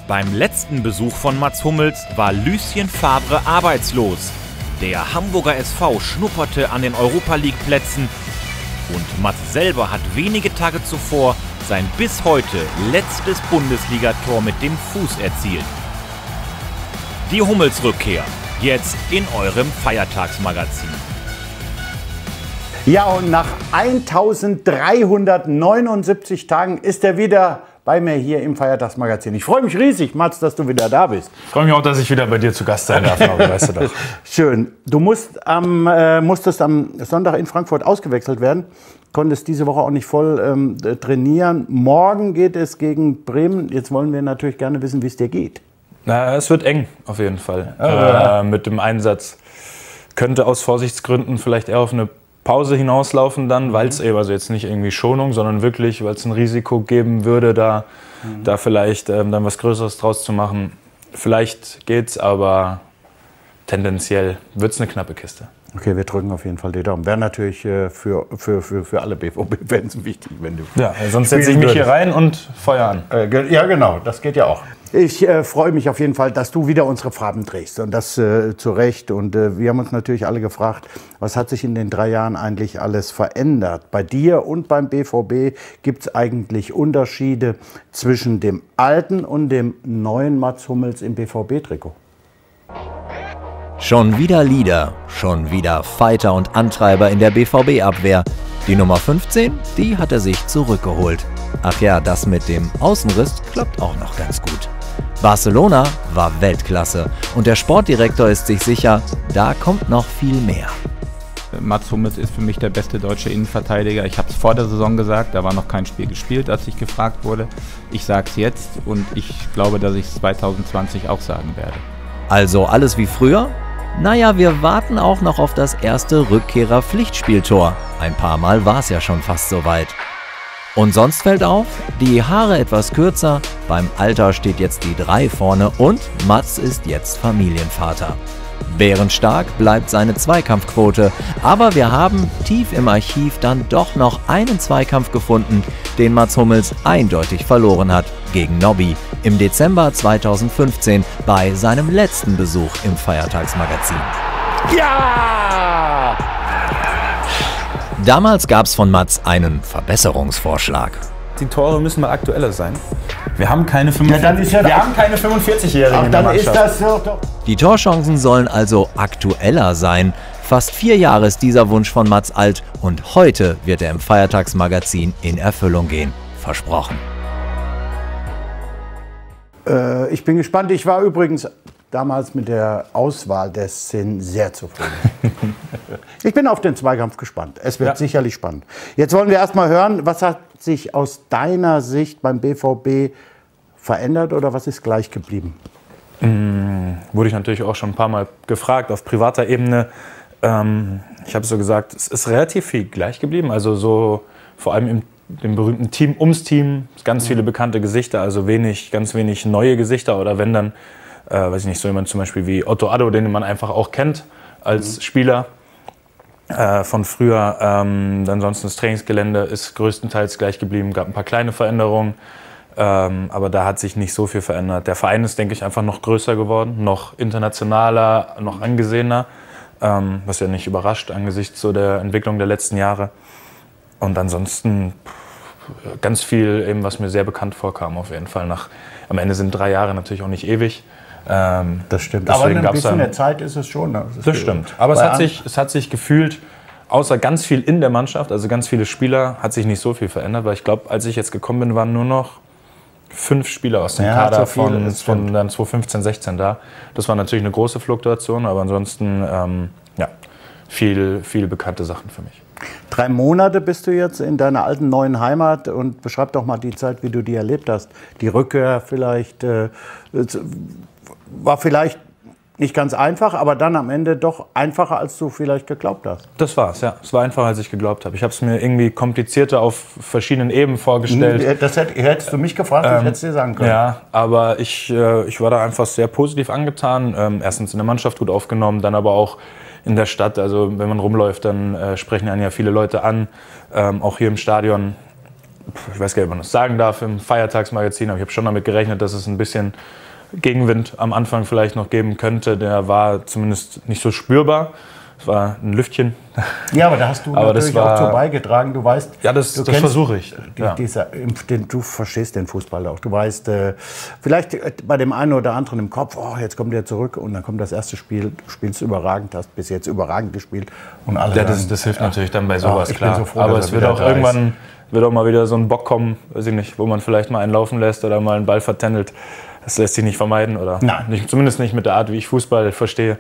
Beim letzten Besuch von Mats Hummels war Lucien Favre arbeitslos. Der Hamburger SV schnupperte an den Europa-League-Plätzen und Mats selber hat wenige Tage zuvor sein bis heute letztes Bundesligator mit dem Fuß erzielt. Die Hummels-Rückkehr, jetzt in eurem Feiertagsmagazin. Ja, und nach 1379 Tagen ist er wieder bei mir hier im Feiertagsmagazin. Ich freue mich riesig, Mats, dass du wieder da bist. Ich freue mich auch, dass ich wieder bei dir zu Gast sein darf, weißt du doch. Schön. Du musstest am Sonntag in Frankfurt ausgewechselt werden, konntest diese Woche auch nicht voll trainieren. Morgen geht es gegen Bremen. Jetzt wollen wir natürlich gerne wissen, wie es dir geht. Na, es wird eng, auf jeden Fall. Mit dem Einsatz könnte aus Vorsichtsgründen vielleicht eher auf eine Pause hinauslaufen dann, weil es eben, also jetzt nicht irgendwie Schonung, sondern wirklich, weil es ein Risiko geben würde, da vielleicht dann was Größeres draus zu machen. Vielleicht geht's, aber tendenziell wird es eine knappe Kiste. Okay, wir drücken auf jeden Fall die Daumen. Wäre natürlich für alle BVB-Fans wichtig, wenn du. Ja, sonst setze ich mich hier rein und Feuer an. Ja, genau, das geht ja auch. Ich freue mich auf jeden Fall, dass du wieder unsere Farben trägst und das zu Recht. Und wir haben uns natürlich alle gefragt, was hat sich in den 3 Jahren eigentlich alles verändert? Bei dir und beim BVB gibt es eigentlich Unterschiede zwischen dem alten und dem neuen Mats Hummels im BVB-Trikot? Schon wieder Leader, schon wieder Fighter und Antreiber in der BVB-Abwehr. Die Nummer 15, die hat er sich zurückgeholt. Ach ja, das mit dem Außenriss klappt auch noch ganz gut. Barcelona war Weltklasse und der Sportdirektor ist sich sicher, da kommt noch viel mehr. Mats Hummels ist für mich der beste deutsche Innenverteidiger. Ich habe es vor der Saison gesagt, da war noch kein Spiel gespielt, als ich gefragt wurde. Ich sage es jetzt und ich glaube, dass ich es 2020 auch sagen werde. Also alles wie früher? Naja, wir warten auch noch auf das erste Rückkehrer-Pflichtspieltor. Ein paar Mal war es ja schon fast soweit. Und sonst fällt auf, die Haare etwas kürzer, beim Alter steht jetzt die 3 vorne und Mats ist jetzt Familienvater. Bärenstark bleibt seine Zweikampfquote, aber wir haben tief im Archiv dann doch noch einen Zweikampf gefunden, den Mats Hummels eindeutig verloren hat gegen Nobby im Dezember 2015 bei seinem letzten Besuch im Feiertagsmagazin. Ja! Damals gab es von Mats einen Verbesserungsvorschlag. Die Tore müssen mal aktueller sein. Wir haben keine 45-Jährigen in der Mannschaft. Die Torchancen sollen also aktueller sein. Fast 4 Jahre ist dieser Wunsch von Mats alt und heute wird er im Feiertagsmagazin in Erfüllung gehen. Versprochen. Ich bin gespannt. Ich war übrigens damals mit der Auswahl der Szenen sehr zufrieden. Ich bin auf den Zweikampf gespannt. Es wird sicherlich spannend. Jetzt wollen wir erst mal hören, was hat sich aus deiner Sicht beim BVB verändert oder was ist gleich geblieben? Wurde ich natürlich auch schon ein paar Mal gefragt auf privater Ebene. Ich habe so gesagt, es ist relativ viel gleich geblieben. Also so vor allem im dem berühmten Team ums Team, ganz viele bekannte Gesichter, also ganz wenig neue Gesichter oder wenn dann, weiß ich nicht, so jemand zum Beispiel wie Otto Addo, den man einfach auch kennt als Spieler von früher. Ansonsten das Trainingsgelände ist größtenteils gleich geblieben, gab ein paar kleine Veränderungen, aber da hat sich nicht so viel verändert. Der Verein ist, denke ich, einfach noch größer geworden, noch internationaler, noch angesehener, was ja nicht überrascht angesichts so der Entwicklung der letzten Jahre. Und ansonsten ganz viel, eben, was mir sehr bekannt vorkam, auf jeden Fall. Am Ende sind 3 Jahre natürlich auch nicht ewig. Das stimmt. Aber ein bisschen der Zeit ist es schon. Das stimmt. Aber es hat sich gefühlt, außer ganz viel in der Mannschaft, also ganz viele Spieler, hat sich nicht so viel verändert. Weil ich glaube, als ich jetzt gekommen bin, waren nur noch 5 Spieler aus dem Kader von dann 2015, 16 da. Das war natürlich eine große Fluktuation, aber ansonsten viel bekannte Sachen für mich. 3 Monate bist du jetzt in deiner alten neuen Heimat und beschreib doch mal die Zeit, wie du die erlebt hast. Die Rückkehr vielleicht war vielleicht nicht ganz einfach, aber dann am Ende doch einfacher, als du vielleicht geglaubt hast. Das war's, ja. Es war einfacher, als ich geglaubt habe. Ich habe es mir irgendwie komplizierter auf verschiedenen Ebenen vorgestellt. Das hättest du mich gefragt, ich hätte es dir sagen können. Ja, aber ich war da einfach sehr positiv angetan. Erstens in der Mannschaft gut aufgenommen, dann aber auch in der Stadt. Also wenn man rumläuft, dann sprechen einen ja viele Leute an. Auch hier im Stadion ich weiß gar nicht, ob man das sagen darf, im Feiertagsmagazin, aber ich habe schon damit gerechnet, dass es ein bisschen Gegenwind am Anfang vielleicht noch geben könnte. Der war zumindest nicht so spürbar. Es war ein Lüftchen. Ja, aber da hast du natürlich auch zu beigetragen. Du weißt, ja, das versuche ich. Ja. Du verstehst den Fußball auch. Du weißt, vielleicht bei dem einen oder anderen im Kopf, oh, jetzt kommt der zurück und dann kommt das erste Spiel. Du spielst überragend, hast bis jetzt überragend gespielt. Und alle ja, das hilft natürlich dann bei sowas, klar. So froh, aber es wird auch irgendwann mal wieder so ein Bock kommen, weiß ich nicht, wo man vielleicht mal einen laufen lässt oder mal einen Ball vertändelt. Das lässt sich nicht vermeiden, oder? Nein. Zumindest nicht mit der Art, wie ich Fußball verstehe.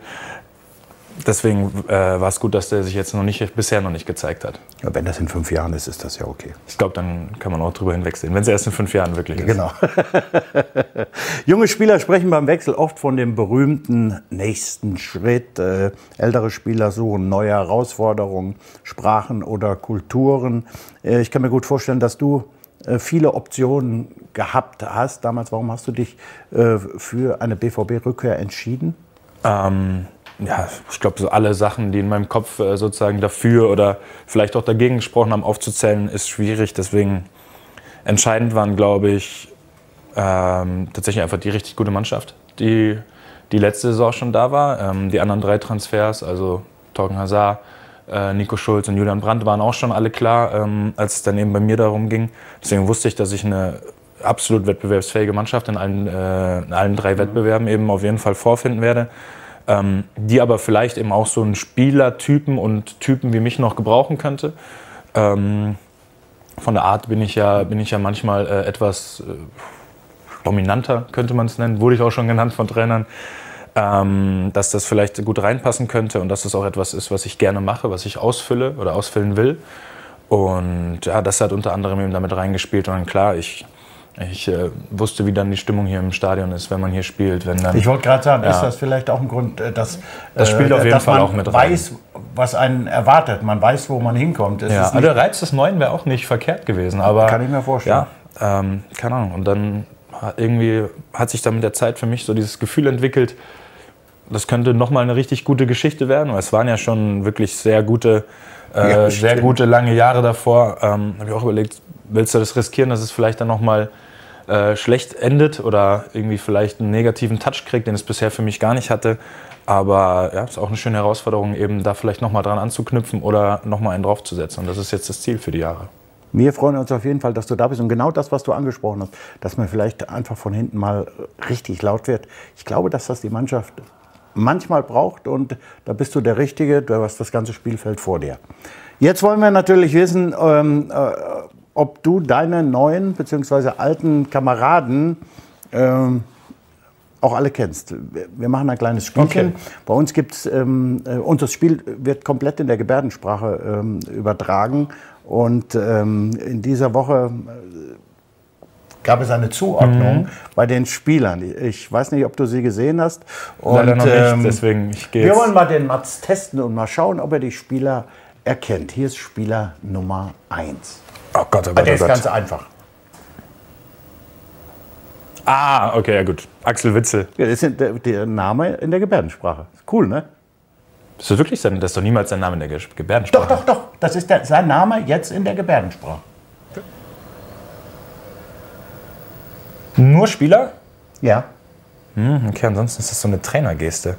Deswegen war es gut, dass der sich jetzt bisher noch nicht gezeigt hat. Ja, wenn das in 5 Jahren ist, ist das ja okay. Ich glaube, dann kann man auch drüber hinwegsehen, wenn es erst in 5 Jahren wirklich ist. Genau. Junge Spieler sprechen beim Wechsel oft von dem berühmten nächsten Schritt. Ältere Spieler suchen neue Herausforderungen, Sprachen oder Kulturen. Ich kann mir gut vorstellen, dass du viele Optionen gehabt hast. Damals, warum hast du dich für eine BVB-Rückkehr entschieden? Ja, ich glaube, so alle Sachen, die in meinem Kopf sozusagen dafür oder vielleicht auch dagegen gesprochen haben, aufzuzählen, ist schwierig. Deswegen entscheidend waren, glaube ich, tatsächlich einfach die richtig gute Mannschaft, die letzte Saison schon da war. Die anderen 3 Transfers, also Thorgan Hazard, Nico Schulz und Julian Brandt, waren auch schon alle klar, als es dann eben bei mir darum ging. Deswegen wusste ich, dass ich eine absolut wettbewerbsfähige Mannschaft in allen 3 Wettbewerben eben auf jeden Fall vorfinden werde. Die aber vielleicht eben auch so einen Spielertypen und Typen wie mich noch gebrauchen könnte. Von der Art bin ich ja manchmal etwas dominanter, könnte man es nennen. Wurde ich auch schon genannt von Trainern. Dass das vielleicht gut reinpassen könnte und dass das auch etwas ist, was ich gerne mache, was ich ausfülle oder ausfüllen will. Und ja, das hat unter anderem eben damit reingespielt. Und dann klar, ich wusste, wie dann die Stimmung hier im Stadion ist, wenn man hier spielt. Wenn dann, ich wollte gerade sagen, ist das vielleicht auch ein Grund, dass das spielt auf jeden Fall auch mit rein. Man weiß, was einen erwartet, man weiß, wo man hinkommt. Ja, also der Reiz des Neuen wäre auch nicht verkehrt gewesen. Aber, kann ich mir vorstellen. Ja, keine Ahnung. Und dann irgendwie hat sich dann mit der Zeit für mich so dieses Gefühl entwickelt, das könnte nochmal eine richtig gute Geschichte werden. Weil es waren ja schon wirklich sehr gute lange Jahre davor. Habe ich auch überlegt, willst du das riskieren, dass es vielleicht dann nochmal schlecht endet oder irgendwie vielleicht einen negativen Touch kriegt, den es bisher für mich gar nicht hatte. Aber ja, es ist auch eine schöne Herausforderung, eben da vielleicht nochmal dran anzuknüpfen oder nochmal einen draufzusetzen. Und das ist jetzt das Ziel für die Jahre. Wir freuen uns auf jeden Fall, dass du da bist. Und genau das, was du angesprochen hast, dass man vielleicht einfach von hinten mal richtig laut wird. Ich glaube, dass das die Mannschaft manchmal braucht. Und da bist du der Richtige. Du hast das ganze Spielfeld vor dir. Jetzt wollen wir natürlich wissen, ob du deine neuen bzw. alten Kameraden auch alle kennst. Wir machen ein kleines Spielchen. Okay. Bei uns gibt's unser Spiel wird komplett in der Gebärdensprache übertragen. Und in dieser Woche gab es eine Zuordnung bei den Spielern. Ich weiß nicht, ob du sie gesehen hast. Und, leider noch nicht, deswegen wir wollen mal den Mats testen und mal schauen, ob er die Spieler erkennt. Hier ist Spieler Nummer 1. Oh Gott, oh Gott, der ist ganz einfach. Ah, okay, ja gut. Axel Witsel. Ja, das ist der Name in der Gebärdensprache. Cool, ne? Ist das wirklich sein? Das ist doch niemals sein Name in der Gebärdensprache. Doch. Das ist sein Name jetzt in der Gebärdensprache. Nur Spieler? Ja. Okay, ansonsten ist das so eine Trainergeste.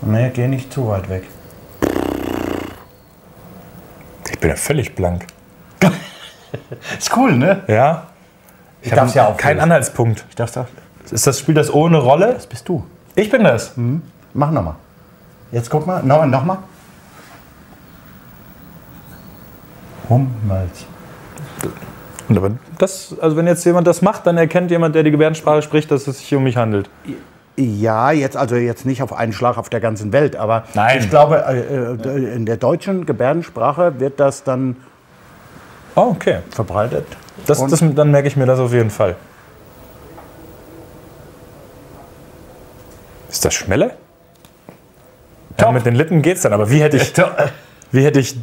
Nee, geh nicht zu weit weg. Ich bin ja völlig blank. Ist cool, ne? Ja. Ich darf ja auch keinen Anhaltspunkt. Ich darf das. Ist das Spiel das ohne Rolle? Das bist du. Ich bin das. Mach nochmal. Jetzt guck mal. Nochmal. Hummels. Und aber das, also wenn jetzt jemand das macht, dann erkennt jemand, der die Gebärdensprache spricht, dass es sich um mich handelt. Ja, jetzt nicht auf einen Schlag auf der ganzen Welt, aber nein. Ich glaube, in der deutschen Gebärdensprache wird das dann okay. verbreitet. Dann merke ich mir das auf jeden Fall. Ist das Schmelle? Ja, mit den Lippen geht's dann, aber wie hätte ich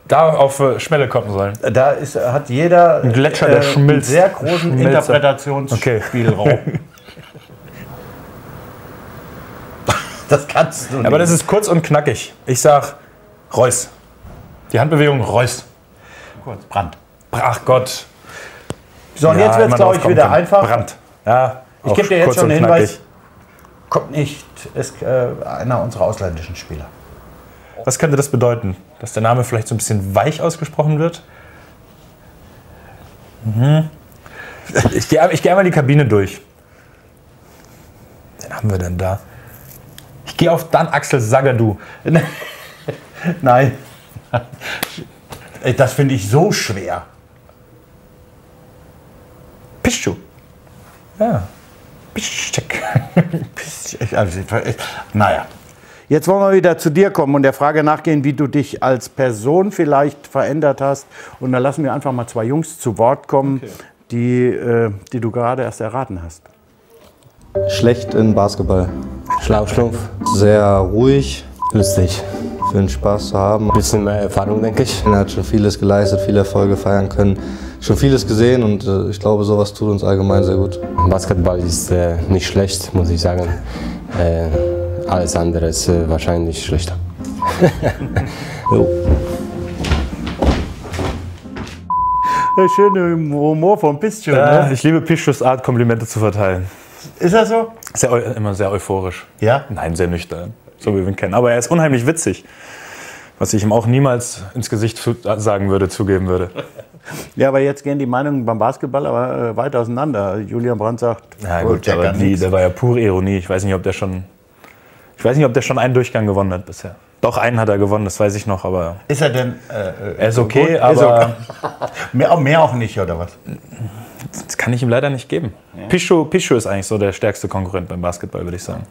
da auf Schmelle kommen sollen? Da hat jeder ein Gletscher, der schmilzt. Einen sehr großen Interpretationsspielraum. Okay. Das kannst du nicht. Aber das ist kurz und knackig. Ich sag Reus. Die Handbewegung Reus. kurz. Brandt. Ach Gott. So, und jetzt wird es, glaube ich, wieder einfach. Brandt. Ja, ich gebe dir jetzt schon einen Hinweis. Kommt nicht, ist einer unserer ausländischen Spieler. Was könnte das bedeuten? Dass der Name vielleicht so ein bisschen weich ausgesprochen wird? Mhm. Ich gehe einmal die Kabine durch. Wen haben wir denn da? Ich gehe auf Dan Axel Zagadou. Nein. Das finde ich so schwer. Piszczek. Ja. Piszczek. Naja. Jetzt wollen wir wieder zu dir kommen und der Frage nachgehen, wie du dich als Person vielleicht verändert hast. Und da lassen wir einfach mal zwei Jungs zu Wort kommen, okay, die du gerade erst erraten hast. Schlecht in Basketball. Schlauchschlumpf. Sehr ruhig, Lustig. für den Spaß zu haben. Bisschen mehr Erfahrung, denke ich. Er hat schon vieles geleistet, viele Erfolge feiern können, schon vieles gesehen und ich glaube, sowas tut uns allgemein sehr gut. Basketball ist nicht schlecht, muss ich sagen. Alles andere ist wahrscheinlich schlechter. Jo. Schöner Humor von Piszczek, ne? Ich liebe Piszczeks Art, Komplimente zu verteilen. Ist das so? Immer sehr euphorisch. Ja? Nein, sehr nüchtern, so wie wir ihn kennen. Aber er ist unheimlich witzig. Was ich ihm auch niemals ins Gesicht sagen würde, zugeben würde. Ja, aber jetzt gehen die Meinungen beim Basketball aber weit auseinander. Julian Brandt sagt, Ja gut, aber der war ja pure Ironie. Ich weiß nicht, ob der schon einen Durchgang gewonnen hat bisher. Doch, einen hat er gewonnen, das weiß ich noch, aber... Ist er denn... er ist okay, gut, aber... Mehr auch nicht, oder was? Das kann ich ihm leider nicht geben. Ja. Piszczek ist eigentlich so der stärkste Konkurrent beim Basketball, würde ich sagen.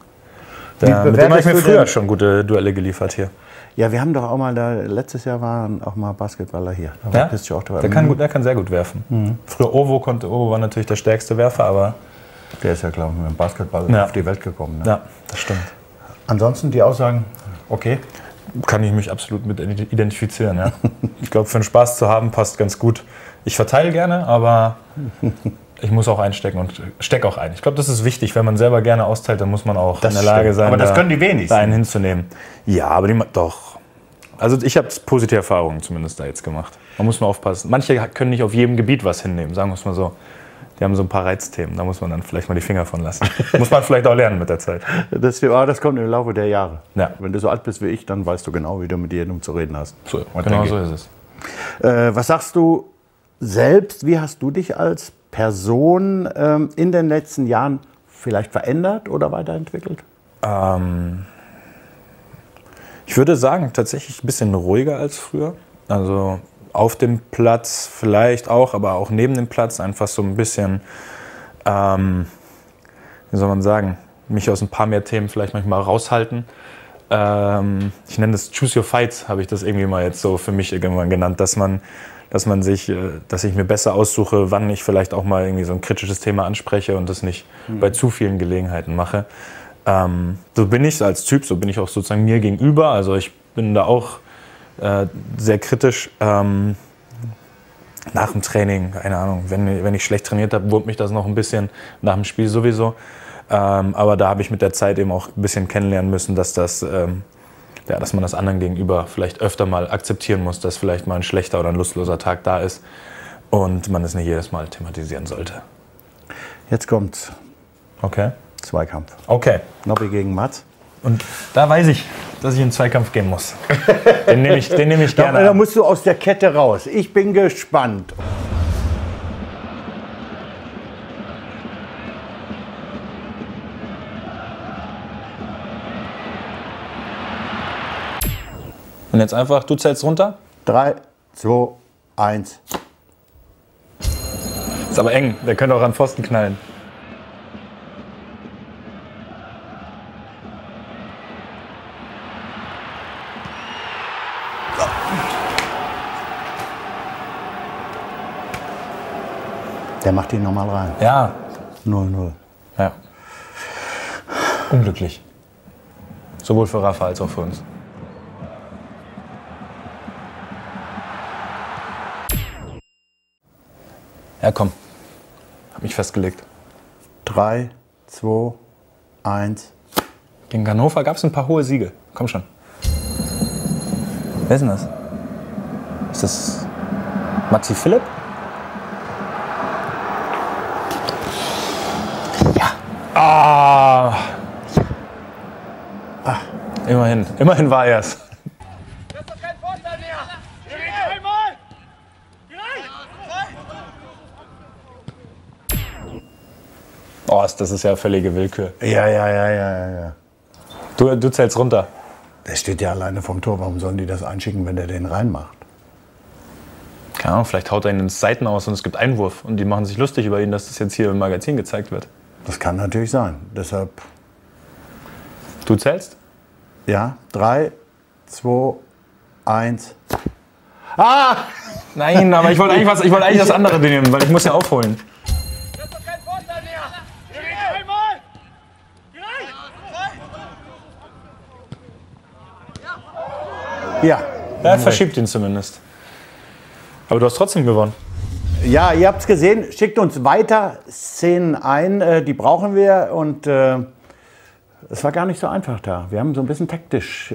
Mit dem habe ich mir früher schon gute Duelle geliefert hier. Ja, wir haben doch auch mal, letztes Jahr waren auch mal Basketballer hier. Da ja? auch dabei. Der kann sehr gut werfen. Mhm. Früher Ovo war natürlich der stärkste Werfer, aber... Der ist ja, glaube ich, mit dem Basketball auf die Welt gekommen. Ne? Ja, das stimmt. Ansonsten die Aussagen, okay? Kann ich mich absolut mit identifizieren, ja. Ich glaube, für den Spaß zu haben, passt ganz gut. Ich verteile gerne, aber ich muss auch einstecken und stecke auch ein. Ich glaube, das ist wichtig. Wenn man selber gerne austeilt, dann muss man auch in der Lage sein, aber das können die wenigsten. Da einen hinzunehmen. Ja, aber doch. Also ich habe positive Erfahrungen zumindest da jetzt gemacht. Man muss nur aufpassen. Manche können nicht auf jedem Gebiet was hinnehmen, sagen wir es mal so. Die haben so ein paar Reizthemen, da muss man dann vielleicht mal die Finger von lassen. Muss man vielleicht auch lernen mit der Zeit. Das kommt im Laufe der Jahre. Ja. Wenn du so alt bist wie ich, dann weißt du genau, wie du mit jedem zu reden hast. So, genau so ist es. Was sagst du selbst, wie hast du dich als Person in den letzten Jahren vielleicht verändert oder weiterentwickelt? Ich würde sagen, tatsächlich ein bisschen ruhiger als früher. Also auf dem Platz vielleicht auch, aber auch neben dem Platz einfach so ein bisschen, wie soll man sagen, mich aus ein paar mehr Themen vielleicht manchmal raushalten. Ich nenne das Choose Your Fights, habe ich das irgendwie mal jetzt so für mich irgendwann genannt, dass ich mir besser aussuche, wann ich vielleicht auch mal irgendwie so ein kritisches Thema anspreche und das nicht bei zu vielen Gelegenheiten mache. So bin ich als Typ, so bin ich auch sozusagen mir gegenüber. Also ich bin da auch sehr kritisch. Nach dem Training, keine Ahnung, wenn ich schlecht trainiert habe, wurmt mich das noch ein bisschen, nach dem Spiel sowieso. Aber da habe ich mit der Zeit eben auch ein bisschen kennenlernen müssen, dass man das anderen gegenüber vielleicht öfter mal akzeptieren muss, dass vielleicht mal ein schlechter oder ein lustloser Tag da ist und man es nicht jedes Mal thematisieren sollte. Jetzt kommt's. Okay. Zweikampf. Okay. Nobby gegen Mats. Und da weiß ich, dass ich in den Zweikampf gehen muss. Den nehme ich gerne. Da musst du aus der Kette raus. Ich bin gespannt. Und jetzt einfach, du zählst runter? 3, 2, 1. Ist aber eng, der könnte auch an Pfosten knallen. Der macht ihn nochmal rein. Ja. 0-0. Ja. Unglücklich. Sowohl für Rafa als auch für uns. Ja, komm. Hab mich festgelegt. 3, 2, 1. Gegen Hannover gab es ein paar hohe Siege. Komm schon. Wer ist denn das? Ist das Maxi Philipp? Ja. Ah. Ah. Immerhin war er es. Oh, das ist ja völlige Willkür. Ja. Du zählst runter. Der steht ja alleine vom Tor. Warum sollen die das einschicken, wenn der den reinmacht? Keine Ahnung, vielleicht haut er ihn ins Seiten aus und es gibt Einwurf. Und die machen sich lustig über ihn, dass das jetzt hier im Magazin gezeigt wird. Das kann natürlich sein. Deshalb. Du zählst? Ja, 3, 2, 1. Ah! Nein, aber ich wollte eigentlich das andere nehmen, weil ich muss ja aufholen. Ja. Er verschiebt ihn zumindest. Aber du hast trotzdem gewonnen. Ja, ihr habt es gesehen. Schickt uns weiter Szenen ein, die brauchen wir. Und es war gar nicht so einfach da. Wir haben so ein bisschen taktisch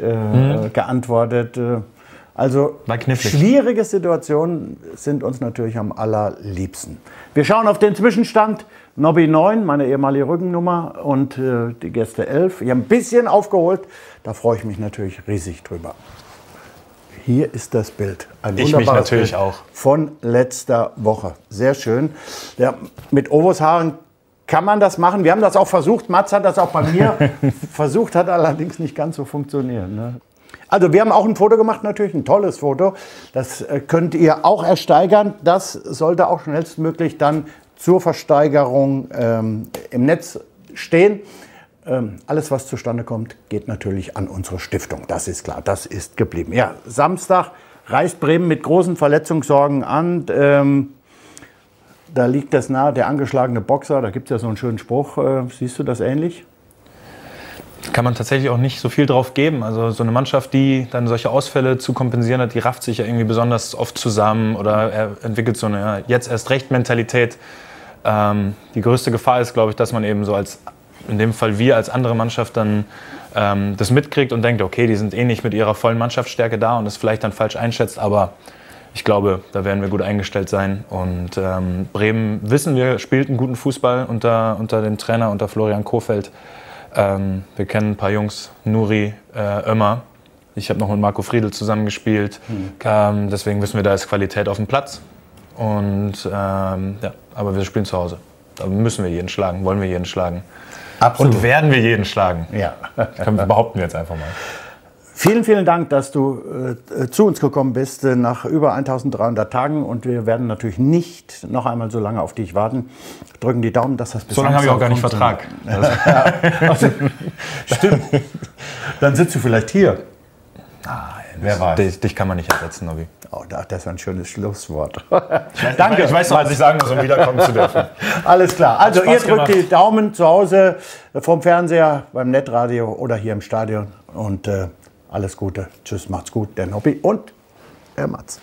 geantwortet. Also schwierige Situationen sind uns natürlich am allerliebsten. Wir schauen auf den Zwischenstand. Nobby 9, meine ehemalige Rückennummer, und die Gäste 11. Wir haben ein bisschen aufgeholt. Da freue ich mich natürlich riesig drüber. Hier ist das Bild. Ein wunderbares Bild von letzter Woche. Sehr schön. Ja, mit Ovos Haaren kann man das machen. Wir haben das auch versucht. Mats hat das auch bei mir versucht, hat allerdings nicht ganz so funktioniert. Ne? Also wir haben auch ein Foto gemacht, natürlich ein tolles Foto. Das könnt ihr auch ersteigern. Das sollte auch schnellstmöglich dann zur Versteigerung im Netz stehen. Alles, was zustande kommt, geht natürlich an unsere Stiftung. Das ist klar, das ist geblieben. Ja, Samstag reist Bremen mit großen Verletzungssorgen an. Da liegt das nahe, der angeschlagene Boxer. Da gibt es ja so einen schönen Spruch. Siehst du das ähnlich? Kann man tatsächlich auch nicht so viel drauf geben. Also so eine Mannschaft, die dann solche Ausfälle zu kompensieren hat, die rafft sich ja irgendwie besonders oft zusammen oder er entwickelt so eine jetzt erst recht Mentalität. Die größte Gefahr ist, glaube ich, dass man eben so in dem Fall wir als andere Mannschaft dann das mitkriegt und denkt, okay, die sind eh nicht mit ihrer vollen Mannschaftsstärke da und das vielleicht dann falsch einschätzt, aber ich glaube, da werden wir gut eingestellt sein. Und Bremen, wissen wir, spielt einen guten Fußball unter dem Trainer, unter Florian Kohfeldt. Wir kennen ein paar Jungs, Nuri, Ömer. Ich habe noch mit Marco Friedl zusammengespielt. Deswegen wissen wir, da ist Qualität auf dem Platz. Und ja, aber wir spielen zu Hause. Da müssen wir jeden schlagen, wollen wir jeden schlagen. Absolut. Und werden wir jeden schlagen. Ja. Behaupten wir jetzt einfach mal. Vielen, vielen Dank, dass du zu uns gekommen bist nach über 1300 Tagen. Und wir werden natürlich nicht noch einmal so lange auf dich warten. Drücken die Daumen, dass das bis so lange habe ich auch gar nicht Vertrag. Also, stimmt. Dann sitzt du vielleicht hier. Nein, wer weiß. Dich kann man nicht ersetzen, Nobby. Oh, das ist ein schönes Schlusswort. Danke. Ich weiß noch, was ich sagen muss, um wiederkommen zu dürfen. Alles klar. Also ihr drückt die Daumen zu Hause, vorm Fernseher, beim Netradio oder hier im Stadion. Und alles Gute. Tschüss, macht's gut. Der Nobby und der Mats.